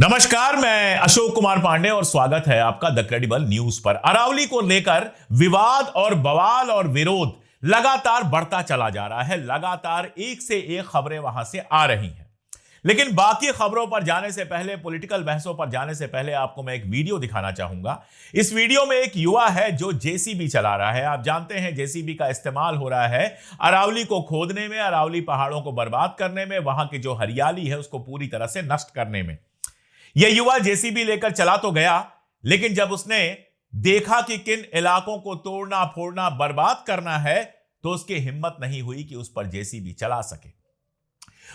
नमस्कार, मैं अशोक कुमार पांडे और स्वागत है आपका द क्रेडिबल न्यूज पर। अरावली को लेकर विवाद और बवाल और विरोध लगातार बढ़ता चला जा रहा है। लगातार एक से एक खबरें वहां से आ रही हैं, लेकिन बाकी खबरों पर जाने से पहले, पॉलिटिकल बहसों पर जाने से पहले आपको मैं एक वीडियो दिखाना चाहूंगा। इस वीडियो में एक युवा है जो जेसीबी चला रहा है। आप जानते हैं जेसीबी का इस्तेमाल हो रहा है अरावली को खोदने में, अरावली पहाड़ों को बर्बाद करने में, वहां की जो हरियाली है उसको पूरी तरह से नष्ट करने में। यह युवा जेसीबी लेकर चला तो गया, लेकिन जब उसने देखा कि किन इलाकों को तोड़ना फोड़ना बर्बाद करना है, तो उसकी हिम्मत नहीं हुई कि उस पर जेसीबी चला सके।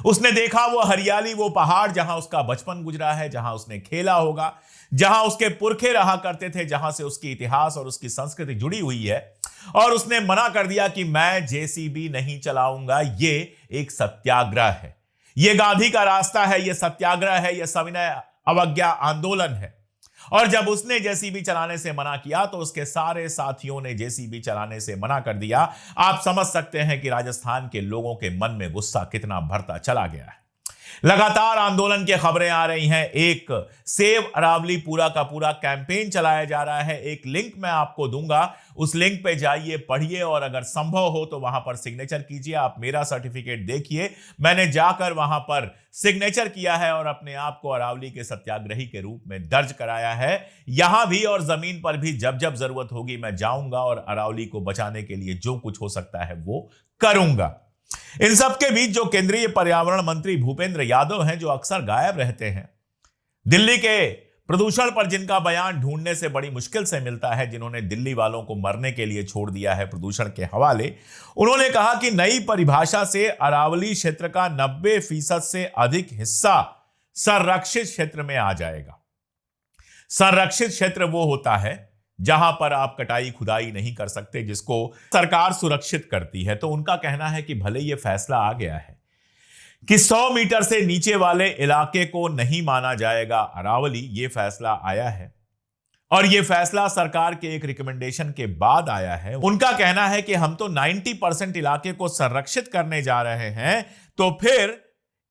उसने देखा वो हरियाली, वो पहाड़ जहां उसका बचपन गुजरा है, जहां उसने खेला होगा, जहां उसके पुरखे रहा करते थे, जहां से उसकी इतिहास और उसकी संस्कृति जुड़ी हुई है, और उसने मना कर दिया कि मैं जेसीबी नहीं चलाऊंगा। ये एक सत्याग्रह है, ये गांधी का रास्ता है, ये सत्याग्रह है, ये सविनय अवज्ञा आंदोलन है। और जब उसने जेसीबी चलाने से मना किया तो उसके सारे साथियों ने जेसीबी चलाने से मना कर दिया। आप समझ सकते हैं कि राजस्थान के लोगों के मन में गुस्सा कितना भरता चला गया है। लगातार आंदोलन की खबरें आ रही हैं। एक सेव अरावली पूरा का पूरा कैंपेन चलाया जा रहा है। एक लिंक मैं आपको दूंगा, उस लिंक पे जाइए, पढ़िए, और अगर संभव हो तो वहां पर सिग्नेचर कीजिए। आप मेरा सर्टिफिकेट देखिए, मैंने जाकर वहां पर सिग्नेचर किया है और अपने आप को अरावली के सत्याग्रही के रूप में दर्ज कराया है। यहां भी और जमीन पर भी जब जब जरूरत होगी मैं जाऊंगा और अरावली को बचाने के लिए जो कुछ हो सकता है वो करूंगा। इन सब के बीच जो केंद्रीय पर्यावरण मंत्री भूपेंद्र यादव हैं, जो अक्सर गायब रहते हैं, दिल्ली के प्रदूषण पर जिनका बयान ढूंढने से बड़ी मुश्किल से मिलता है, जिन्होंने दिल्ली वालों को मरने के लिए छोड़ दिया है प्रदूषण के हवाले, उन्होंने कहा कि नई परिभाषा से अरावली क्षेत्र का 90% से अधिक हिस्सा संरक्षित क्षेत्र में आ जाएगा। संरक्षित क्षेत्र वो होता है जहां पर आप कटाई खुदाई नहीं कर सकते, जिसको सरकार सुरक्षित करती है। तो उनका कहना है कि भले यह फैसला आ गया है कि 100 मीटर से नीचे वाले इलाके को नहीं माना जाएगा अरावली, यह फैसला आया है और यह फैसला सरकार के एक रिकमेंडेशन के बाद आया है। उनका कहना है कि हम तो 90% इलाके को संरक्षित करने जा रहे हैं, तो फिर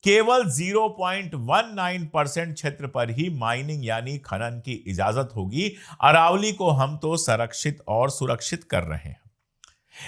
केवल 0.19% क्षेत्र पर ही माइनिंग यानी खनन की इजाजत होगी। अरावली को हम तो संरक्षित और सुरक्षित कर रहे हैं।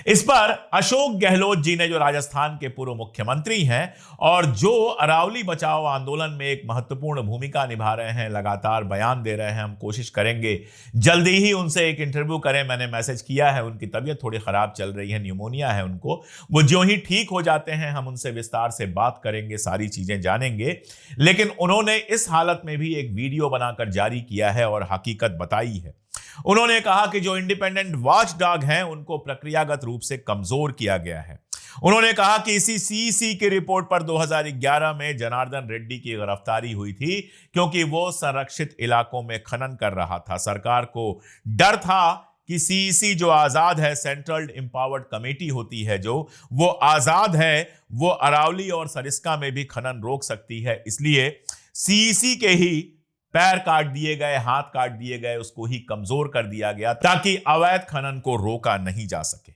इस पर अशोक गहलोत जी ने, जो राजस्थान के पूर्व मुख्यमंत्री हैं और जो अरावली बचाओ आंदोलन में एक महत्वपूर्ण भूमिका निभा रहे हैं, लगातार बयान दे रहे हैं। हम कोशिश करेंगे जल्दी ही उनसे एक इंटरव्यू करें। मैंने मैसेज किया है, उनकी तबीयत थोड़ी खराब चल रही है, न्यूमोनिया है उनको। वो जो ही ठीक हो जाते हैं हम उनसे विस्तार से बात करेंगे, सारी चीजें जानेंगे। लेकिन उन्होंने इस हालत में भी एक वीडियो बनाकर जारी किया है और हकीकत बताई है। उन्होंने कहा कि जो इंडिपेंडेंट वॉच डॉग हैं उनको प्रक्रियागत रूप से कमजोर किया गया है। उन्होंने कहा कि इसी सीईसी की रिपोर्ट पर 2011 में जनार्दन रेड्डी की गिरफ्तारी हुई थी, क्योंकि वो संरक्षित इलाकों में खनन कर रहा था। सरकार को डर था कि सीईसी जो आजाद है, सेंट्रल एम्पावर्ड कमेटी होती है जो, वो आजाद है, वो अरावली और सरिस्का में भी खनन रोक सकती है। इसलिए सीईसी के ही पैर काट दिए गए, हाथ काट दिए गए, उसको ही कमजोर कर दिया गया ताकि अवैध खनन को रोका नहीं जा सके।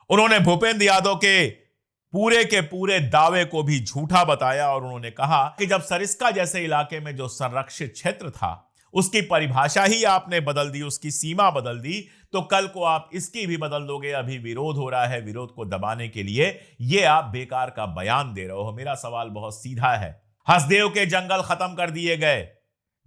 उन्होंने भूपेंद्र यादव के पूरे दावे को भी झूठा बताया और उन्होंने कहा कि जब सरिस्का जैसे इलाके में जो संरक्षित क्षेत्र था उसकी परिभाषा ही आपने बदल दी, उसकी सीमा बदल दी, तो कल को आप इसकी भी बदल दोगे। अभी विरोध हो रहा है, विरोध को दबाने के लिए ये आप बेकार का बयान दे रहे हो। मेरा सवाल बहुत सीधा है। हसदेव के जंगल खत्म कर दिए गए,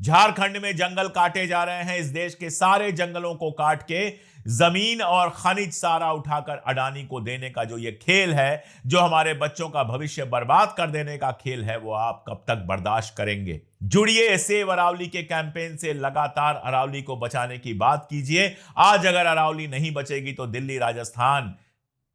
झारखंड में जंगल काटे जा रहे हैं। इस देश के सारे जंगलों को काट के जमीन और खनिज सारा उठाकर अडानी को देने का जो ये खेल है, जो हमारे बच्चों का भविष्य बर्बाद कर देने का खेल है, वो आप कब तक बर्दाश्त करेंगे? जुड़िए सेव अरावली के कैंपेन से, लगातार अरावली को बचाने की बात कीजिए। आज अगर अरावली नहीं बचेगी तो दिल्ली, राजस्थान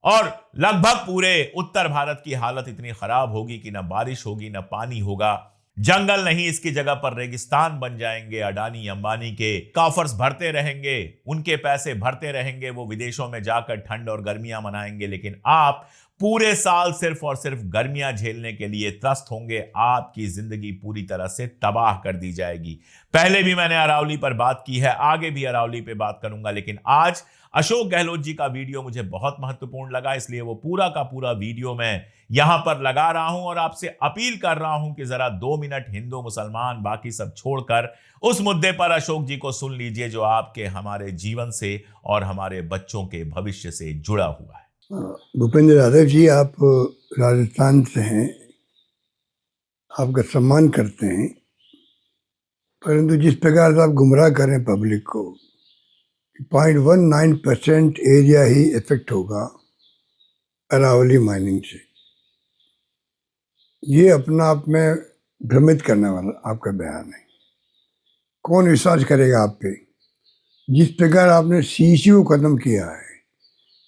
और लगभग पूरे उत्तर भारत की हालत इतनी खराब होगी कि ना बारिश होगी, ना पानी होगा। जंगल नहीं, इसकी जगह पर रेगिस्तान बन जाएंगे। अडानी अंबानी के कॉफर्स भरते रहेंगे, उनके पैसे भरते रहेंगे, वो विदेशों में जाकर ठंड और गर्मियां मनाएंगे, लेकिन आप पूरे साल सिर्फ और सिर्फ गर्मियां झेलने के लिए त्रस्त होंगे। आपकी जिंदगी पूरी तरह से तबाह कर दी जाएगी। पहले भी मैंने अरावली पर बात की है, आगे भी अरावली पे बात करूंगा, लेकिन आज अशोक गहलोत जी का वीडियो मुझे बहुत महत्वपूर्ण लगा, इसलिए वो पूरा का पूरा वीडियो मैं यहां पर लगा रहा हूं और आपसे अपील कर रहा हूं कि जरा 2 मिनट हिंदू मुसलमान बाकी सब छोड़कर उस मुद्दे पर अशोक जी को सुन लीजिए जो आपके हमारे जीवन से और हमारे बच्चों के भविष्य से जुड़ा हुआ है। भूपेंद्र यादव जी, आप राजस्थान से हैं, आपका सम्मान करते हैं, परंतु जिस प्रकार से आप गुमराह करें पब्लिक को, 0.19% एरिया ही इफेक्ट होगा अरावली माइनिंग से, ये अपना आप में भ्रमित करने वाला आपका बयान है। कौन विश्वास करेगा आप पे? जिस प्रकार आपने सीसी को खत्म किया है,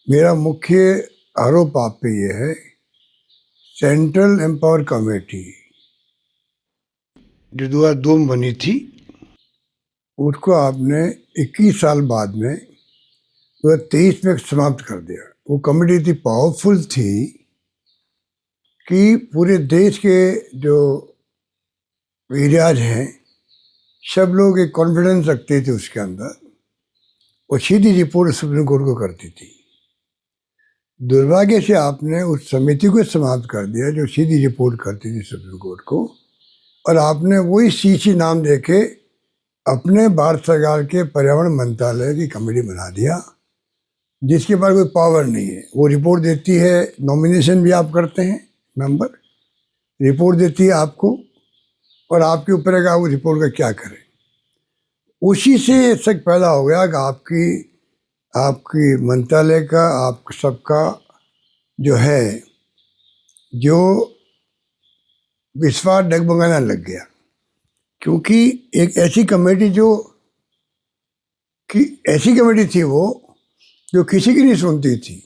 मेरा मुख्य आरोप आप पे ये है, सेंट्रल एम्पावर कमेटी जो 2002 में बनी थी, उसको आपने 21 साल बाद में 2023 में समाप्त कर दिया। वो कमेटी इतनी पावरफुल थी कि पूरे देश के जो एरियाज हैं सब लोग एक कॉन्फिडेंस रखते थे उसके अंदर, और सीधी रिपोर्ट सुप्रीम कोर्ट को करती थी। दुर्भाग्य से आपने उस समिति को समाप्त कर दिया जो सीधी रिपोर्ट करती थी सुप्रीम कोर्ट को, और आपने वही सीसी नाम देके अपने भारत सरकार के पर्यावरण मंत्रालय की कमेटी बना दिया, जिसके पास कोई पावर नहीं है। वो रिपोर्ट देती है, नॉमिनेशन भी आप करते हैं, मेंबर रिपोर्ट देती है आपको, और आपके ऊपर है कि आप उस रिपोर्ट का क्या करें। उसी से शक पैदा हो गया कि आपकी मंत्रालय का, आप सबका जो है, जो विश्वास डगमगाना लग गया, क्योंकि एक ऐसी कमेटी ऐसी कमेटी थी वो जो किसी की नहीं सुनती थी।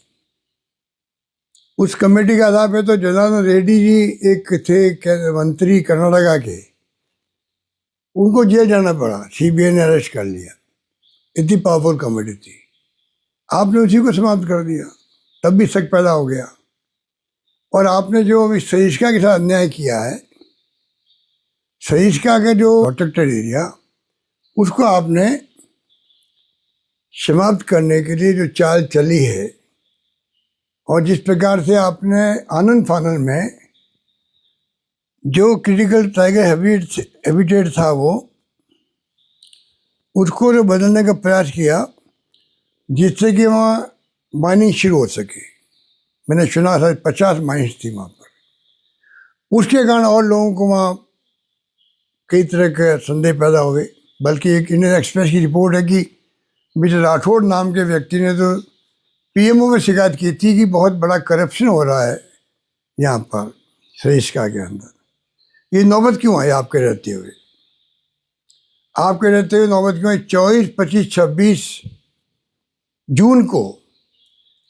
उस कमेटी के आधार पे तो जनार्दन रेड्डी जी एक थे मंत्री कर्नाटका के, उनको जेल जाना पड़ा, सीबीआई ने अरेस्ट कर लिया। इतनी पावरफुल कमेटी थी, आपने उसी को समाप्त कर दिया, तब भी शक पैदा हो गया। और आपने जो अभी सरिस्का के साथ अन्याय किया है, सरिस्का का जो प्रोटेक्टेड एरिया, उसको आपने समाप्त करने के लिए जो चाल चली है, और जिस प्रकार से आपने आनंद फानन में जो क्रिटिकल टाइगर हैबिटेट था उसको जो बदलने का प्रयास किया, जिससे कि वहाँ माइनिंग शुरू हो सके। मैंने सुना था 50 माइन्स थी वहाँ पर, उसके कारण और लोगों को वहाँ कई तरह के संदेह पैदा हो गए। बल्कि एक इंडियन एक्सप्रेस की रिपोर्ट है कि मिस्टर राठौड़ नाम के व्यक्ति ने तो पीएमओ में शिकायत की थी कि बहुत बड़ा करप्शन हो रहा है यहाँ पर सरिस्का के अंदर। ये नौबत क्यों आई आपके रहते हुए? आपके रहते हुए नौबत क्यों आई? 24, 25, 26 जून को,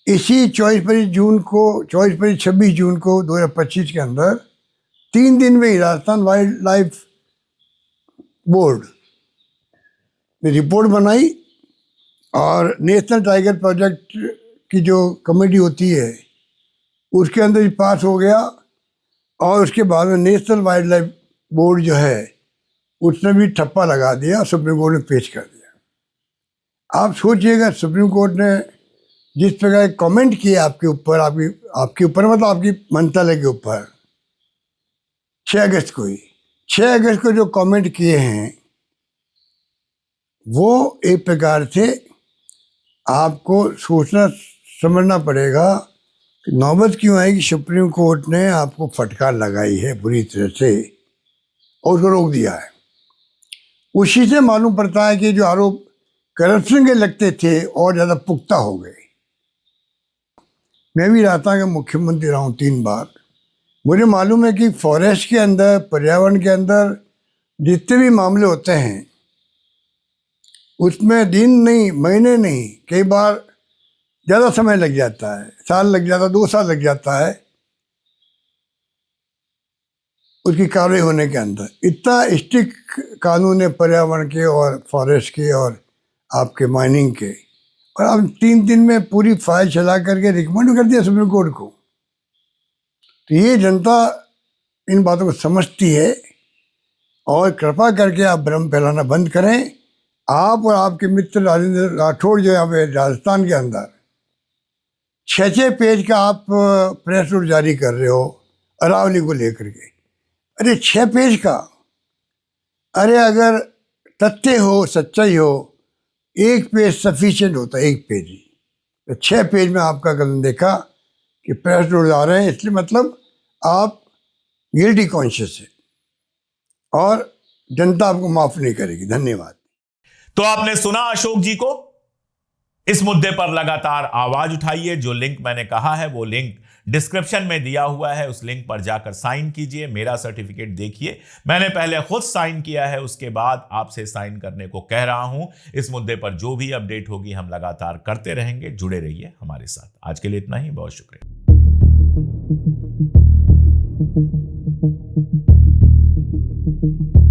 इसी 24, 25 जून को, 24, 25, 26 जून को 2025 के अंदर 3 दिन में ही राजस्थान वाइल्ड लाइफ बोर्ड ने रिपोर्ट बनाई, और नेशनल टाइगर प्रोजेक्ट की जो कमेटी होती है उसके अंदर ही पास हो गया। और उसके बाद में नेशनल वाइल्ड लाइफ बोर्ड जो है उसने भी ठप्पा लगा दिया, सुप्रीम कोर्ट में पेश कर दिया। आप सोचिएगा, सुप्रीम कोर्ट ने जिस प्रकार कमेंट किए आपके ऊपर, आपके ऊपर मतलब आपकी मंत्रालय के ऊपर, 6 अगस्त को ही, 6 अगस्त को जो कमेंट किए हैं, वो एक प्रकार से आपको सोचना समझना पड़ेगा कि नौबत क्यों आई कि सुप्रीम कोर्ट ने आपको फटकार लगाई है बुरी तरह से और उसको रोक दिया है। उसी से मालूम पड़ता है कि जो आरोप करप्शन के लगते थे और ज़्यादा पुख्ता हो गए। मैं भी राजस्थान का मुख्यमंत्री रहा हूँ 3 बार। मुझे मालूम है कि फॉरेस्ट के अंदर, पर्यावरण के अंदर जितने भी मामले होते हैं, उसमें दिन नहीं, महीने नहीं, कई बार ज़्यादा समय लग जाता है, साल लग जाता है, 2 साल लग जाता है उसकी कार्रवाई होने के अंदर। इतना स्ट्रिक्ट कानून है पर्यावरण के और फॉरेस्ट के और आपके माइनिंग के, और आप 3 दिन में पूरी फाइल चला करके रिकमेंड कर दिया सुप्रीम कोर्ट को। तो ये जनता इन बातों को समझती है, और कृपा करके आप भ्रम फैलाना बंद करें। आप और आपके मित्र राजेंद्र राठौड़ जो यहाँ पे राजस्थान के अंदर 6 पेज का आप प्रेस नोट जारी कर रहे हो अरावली को लेकर के। अरे 6 पेज का, अरे अगर तथ्य हो, सच्चाई हो, 1 पेज सफिशिएंट होता है, 1 पेज ही। तो 6 पेज में आपका कदम देखा कि प्रेस नोट आ रहे हैं, इसलिए मतलब आप गिल्टी कॉन्शियस है और जनता आपको माफ नहीं करेगी। धन्यवाद। तो आपने सुना अशोक जी को, इस मुद्दे पर लगातार आवाज उठाइए। जो लिंक मैंने कहा है वो लिंक डिस्क्रिप्शन में दिया हुआ है, उस लिंक पर जाकर साइन कीजिए। मेरा सर्टिफिकेट देखिए, मैंने पहले खुद साइन किया है, उसके बाद आपसे साइन करने को कह रहा हूं। इस मुद्दे पर जो भी अपडेट होगी हम लगातार करते रहेंगे। जुड़े रहिए हमारे साथ। आज के लिए इतना ही, बहुत शुक्रिया। Thank you.